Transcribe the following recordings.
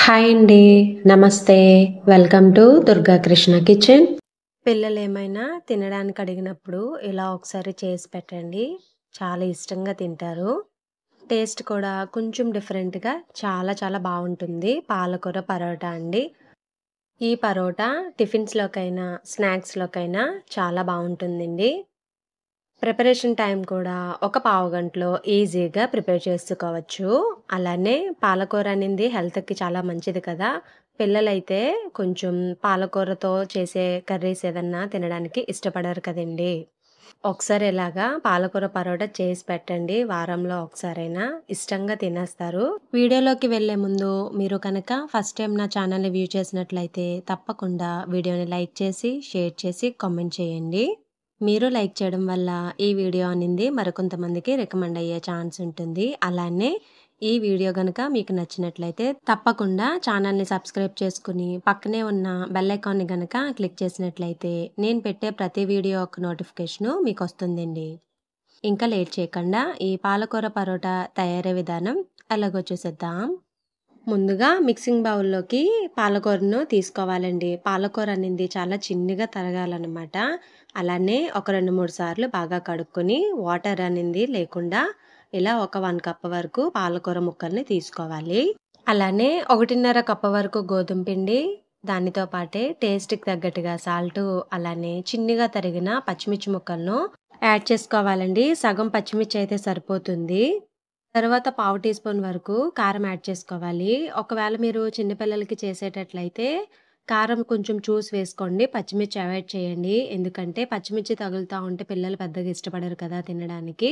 Hi అండి. నమస్తే. Welcome to Durga Krishna kitchen. పిల్లలు ఏమైనా తినడానికి అడిగినప్పుడు ఇలా ఒకసారి చేసి పెట్టండి. చాలా ఇష్టంగా తింటారు. టేస్ట్ కూడా కొంచెం డిఫరెంట్‌గా చాలా చాలా బావుంటుంది. పాలకూర పరోటా అండి. ఈ పరోటా టిఫిన్స్‌లోకైనా, స్నాక్స్‌లోకైనా చాలా బావుంటుందండి. ప్రిపరేషన్ టైం కూడా ఒక పావుగంటలో ఈజీగా ప్రిపేర్ చేసుకోవచ్చు. అలానే పాలకూర అనేది హెల్త్‌కి చాలా మంచిది కదా! పిల్లలైతే కొంచెం పాలకూరతో చేసే కర్రీస్ ఏదన్నా తినడానికి ఇష్టపడరు కదండీ! ఒకసారి ఇలాగా పాలకూర పరోటా చేసి పెట్టండి. వారంలో ఒకసారైనా ఇష్టంగా తినేస్తారు. వీడియోలోకి వెళ్ళే ముందు మీరు కనుక ఫస్ట్ టైం నా ఛానల్‌ని వ్యూ చేసినట్లయితే తప్పకుండా వీడియోని లైక్ చేసి, షేర్ చేసి, కామెంట్ చేయండి. మీరు లైక్ చేయడం వల్ల ఈ వీడియో అనేది మరికొంతమందికి రికమెండ్ అయ్యే ఛాన్స్ ఉంటుంది. అలానే ఈ వీడియో గనుక మీకు నచ్చినట్లయితే తప్పకుండా ఛానల్‌ని సబ్స్క్రైబ్ చేసుకుని పక్కనే ఉన్న బెల్ ఐకాన్‌ని గనక క్లిక్ చేసినట్లయితే నేను పెట్టే ప్రతి వీడియో యొక్క నోటిఫికేషను మీకొస్తుందండి. ఇంకా లేట్ చేయకుండా ఈ పాలకూర పరోటా తయారీ విధానం ఎలాగో చూసేద్దాం. ముందుగా మిక్సింగ్ బౌల్‌లోకి పాలకూరను తీసుకోవాలండి. పాలకూర అనేది చాలా చిన్నగా తరగాలనమాట. అలానే ఒక 2, 3 సార్లు బాగా కడుక్కొని వాటర్ అనేది లేకుండా ఇలా ఒక 1 కప్ వరకు పాలకూర ముక్కల్ని తీసుకోవాలి. అలానే 1.5 కప్ వరకు గోధుమ పిండి, దానితో పాటే టేస్ట్‌కి తగ్గట్టుగా సాల్టు, అలానే చిన్నగా తరిగిన పచ్చిమిర్చి ముక్కలను యాడ్ చేసుకోవాలండి. సగం పచ్చిమిర్చి అయితే సరిపోతుంది. తర్వాత పావు టీ స్పూన్ వరకు కారం యాడ్ చేసుకోవాలి. ఒకవేళ మీరు చిన్న పిల్లలకి చేసేటట్లయితే కారం కొంచెం చూసి వేసుకోండి. పచ్చిమిర్చి అవాయిడ్ చేయండి. ఎందుకంటే పచ్చిమిర్చి తగులుతా ఉంటే పిల్లలు పెద్దగా ఇష్టపడరు కదా తినడానికి.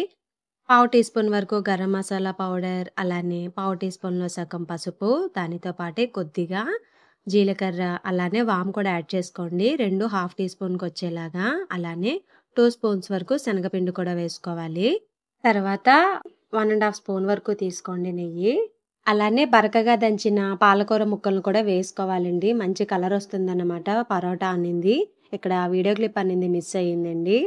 పావు టీ స్పూన్ వరకు గరం మసాలా పౌడర్, అలానే పావు టీ స్పూన్‌లో సగం పసుపు, దానితో పాటే కొద్దిగా జీలకర్ర, అలానే వాము కూడా యాడ్ చేసుకోండి. 2 హాఫ్ టీ స్పూన్‌కొచ్చేలాగా. అలానే 2 స్పూన్స్ వరకు శనగపిండి కూడా వేసుకోవాలి. తర్వాత 1 ½ స్పూన్ వరకు తీసుకోండి నెయ్యి. అలానే బరకగా దంచిన పాలకూర ముక్కలను కూడా వేసుకోవాలండి. మంచి కలర్ వస్తుందన్నమాట పరోటా అనింది. ఇక్కడ వీడియో క్లిప్ అనేది మిస్ అయ్యిందండి.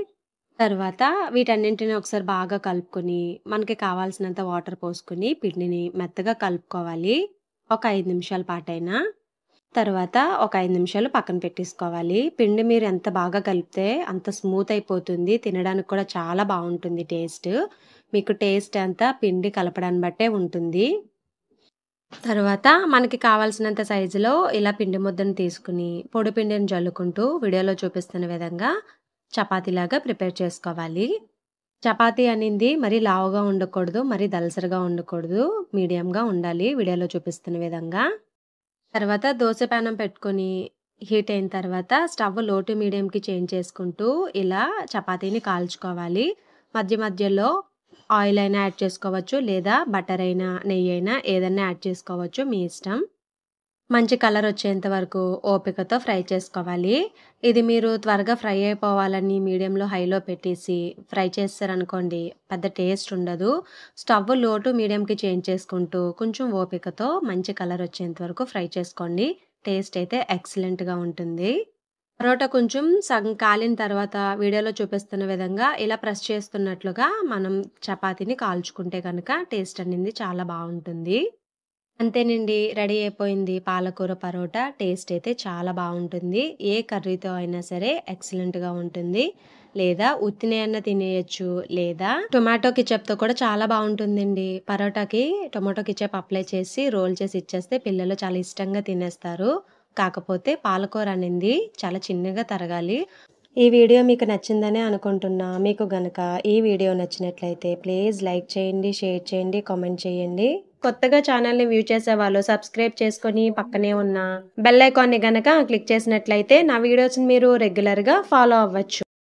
తర్వాత వీటన్నింటిని ఒకసారి బాగా కలుపుకొని, మనకి కావాల్సినంత వాటర్ పోసుకొని పిండిని మెత్తగా కలుపుకోవాలి. ఒక 5 నిమిషాల పాటైనా. తర్వాత ఒక 5 నిమిషాలు పక్కన పెట్టేసుకోవాలి. పిండి మీరు ఎంత బాగా కలిపితే అంత స్మూత్ అయిపోతుంది. తినడానికి కూడా చాలా బావుంటుంది టేస్ట్. మీకు టేస్ట్ అంతా పిండి కలపడాన్ని బట్టే ఉంటుంది. తర్వాత మనకి కావాల్సినంత సైజులో ఇలా పిండి ముద్దను తీసుకుని, పొడి పిండిని జల్లుకుంటూ వీడియోలో చూపిస్తున్న విధంగా చపాతీలాగా ప్రిపేర్ చేసుకోవాలి. చపాతీ అనింది మరీ లావుగా ఉండకూడదు, మరీ దళసరిగా ఉండకూడదు. మీడియంగా ఉండాలి వీడియోలో చూపిస్తున్న విధంగా. తర్వాత దోస పెనం పెట్టుకొని హీట్ అయిన తర్వాత స్టవ్ లో టు మీడియంకి చేంజ్ చేసుకుంటూ ఇలా చపాతీని కాల్చుకోవాలి. మధ్య మధ్యలో ఆయిల్ అయినా యాడ్ చేసుకోవచ్చు, లేదా బటర్ అయినా, నెయ్యి అయినా ఏదైనా యాడ్ చేసుకోవచ్చు, మీ ఇష్టం. మంచి కలర్ వచ్చేంత వరకు ఓపికతో ఫ్రై చేసుకోవాలి. ఇది మీరు త్వరగా ఫ్రై అయిపోవాలని మీడియంలో హైలో పెట్టేసి ఫ్రై చేస్తారనుకోండి, పెద్ద టేస్ట్ ఉండదు. స్టవ్ లో టు మీడియంకి చేంజ్ చేసుకుంటూ కొంచెం ఓపికతో మంచి కలర్ వచ్చేంత వరకు ఫ్రై చేసుకోండి. టేస్ట్ అయితే ఎక్సలెంట్‌గా ఉంటుంది. పరోటా కొంచెం సగం కాలిన తర్వాత వీడియోలో చూపిస్తున్న విధంగా ఇలా ప్రెస్ చేస్తున్నట్లుగా మనం చపాతీని కాల్చుకుంటే గనక టేస్ట్ అనేది చాలా బావుంటుంది. అంతేనండి, రెడీ అయిపోయింది పాలకూర పరోటా. టేస్ట్ అయితే చాలా బావుంటుంది. ఏ కర్రీతో అయినా సరే ఎక్సలెంట్‌గా ఉంటుంది. లేదా ఉత్తినే అన్నా తినేయొచ్చు. లేదా టొమాటో కెచప్‌తో కూడా చాలా బావుంటుందండి. పరోటాకి టొమాటో కెచప్ అప్లై చేసి రోల్ చేసి ఇచ్చేస్తే పిల్లలు చాలా ఇష్టంగా తినేస్తారు. కాకపోతే పాలకూర అనేది చాలా చిన్నగా తరగాలి. ఈ వీడియో మీకు నచ్చిందనే అనుకుంటున్నా. మీకు గనక ఈ వీడియో నచ్చినట్లయితే ప్లీజ్ లైక్ చేయండి, షేర్ చేయండి, కామెంట్ చేయండి. కొత్తగా ఛానల్‌ని వ్యూ చేసేవాళ్ళు సబ్స్క్రైబ్ చేసుకొని పక్కనే ఉన్న బెల్ ఐకాన్‌ని గనక క్లిక్ చేసినట్లయితే నా వీడియోస్‌ని మీరు రెగ్యులర్‌గా ఫాలో అవ్వచ్చు.